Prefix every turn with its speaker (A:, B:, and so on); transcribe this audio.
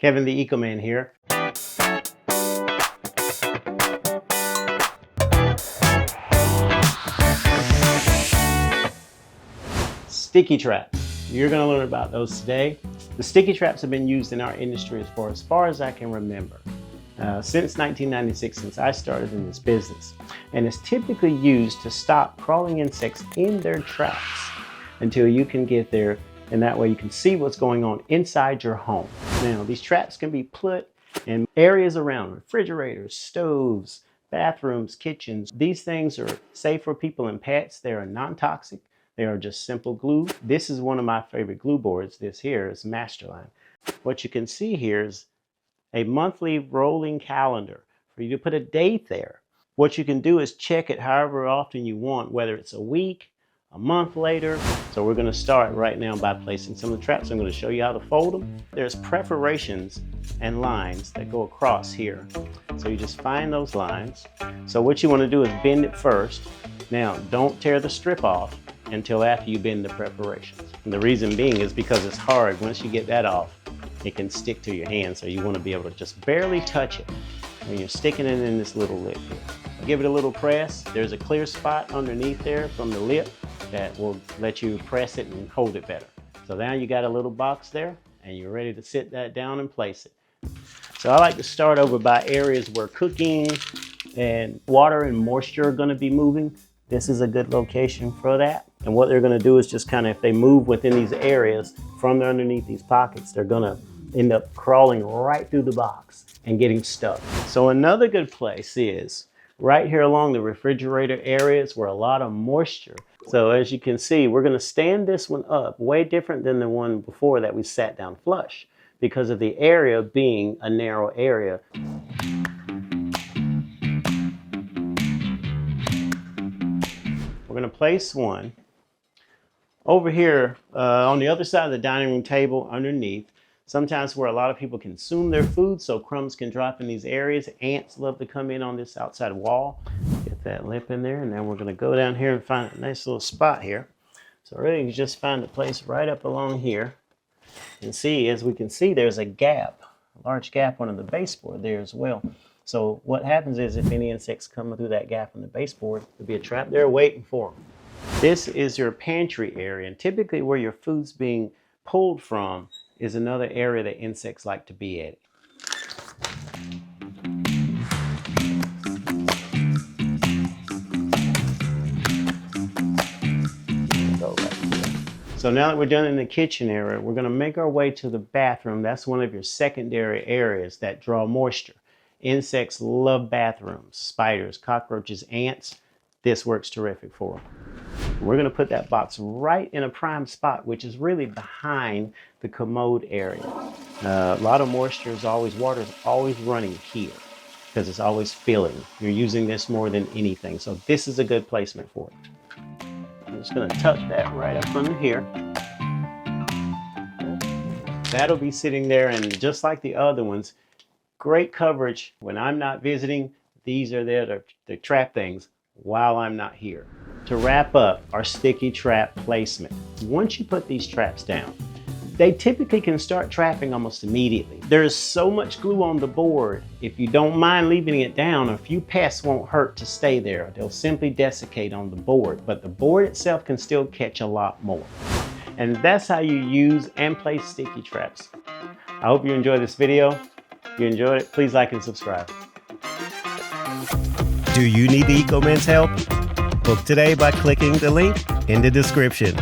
A: Kevin the Eco Man here. Sticky traps. You're going to learn about those today. The sticky traps have been used in our industry as far as I can remember. Since 1996, since I started in this business. And it's typically used to stop crawling insects in their traps until you can get there, and that way you can see what's going on inside your home. Now, these traps can be put in areas around refrigerators, stoves, bathrooms, kitchens. These things are safe for people and pets. They are non-toxic. They are just simple glue. This is one of my favorite glue boards. This here is Masterline. What you can see here is a monthly rolling calendar for you to put a date there. What you can do is check it however often you want, whether it's a week, a month later. So we're going to start right now by placing some of the traps. I'm going to show you how to fold them. There's perforations and lines that go across here. So you just find those lines. So what you want to do is bend it first. Now, don't tear the strip off until after you bend the perforations. And the reason being is because it's hard. Once you get that off, it can stick to your hand. So you want to be able to just barely touch it when you're sticking it in this little lip here. Give it a little press. There's a clear spot underneath there from the lip that will let you press it and hold it better. So now you got a little box there and you're ready to sit that down and place it. So I like to start over by areas where cooking and water and moisture are going to be moving. This is a good location for that. And what they're going to do is just kind of, if they move within these areas from underneath these pockets, they're going to end up crawling right through the box and getting stuck. So another good place is right here along the refrigerator areas where a lot of moisture. So as you can see, we're going to stand this one up way different than the one before that we sat down flush because of the area being a narrow area. We're going to place one over here on the other side of the dining room table underneath. Sometimes where a lot of people consume their food, so crumbs can drop in these areas. Ants love to come in on this outside wall. Get that lip in there, and then we're going to go down here and find a nice little spot here. So really you just find a place right up along here. And see, as we can see, there's a gap, a large gap under the baseboard there as well. So what happens is if any insects come through that gap in the baseboard, there'll be a trap there waiting for them. This is your pantry area, and typically where your food's being pulled from is another area that insects like to be at. So now that we're done in the kitchen area, we're going to make our way to the bathroom. That's one of your secondary areas that draw moisture. Insects love bathrooms, spiders, cockroaches, ants. This works terrific for them. We're going to put that box right in a prime spot, which is really behind the commode area. A lot of moisture is always, water is always running here because it's always filling. You're using this more than anything. So this is a good placement for it. I'm just going to tuck that right up under here. That'll be sitting there, and just like the other ones, great coverage. When I'm not visiting, these are there to trap things while I'm not here. To wrap up our sticky trap placement, once you put these traps down, they typically can start trapping almost immediately. There's so much glue on the board, if you don't mind leaving it down, a few pests won't hurt to stay there. They'll simply desiccate on the board, but the board itself can still catch a lot more. And that's how you use and place sticky traps. I hope you enjoyed this video. If you enjoyed it, please like and subscribe.
B: Do you need the Eco Man's help? Book today by clicking the link in the description.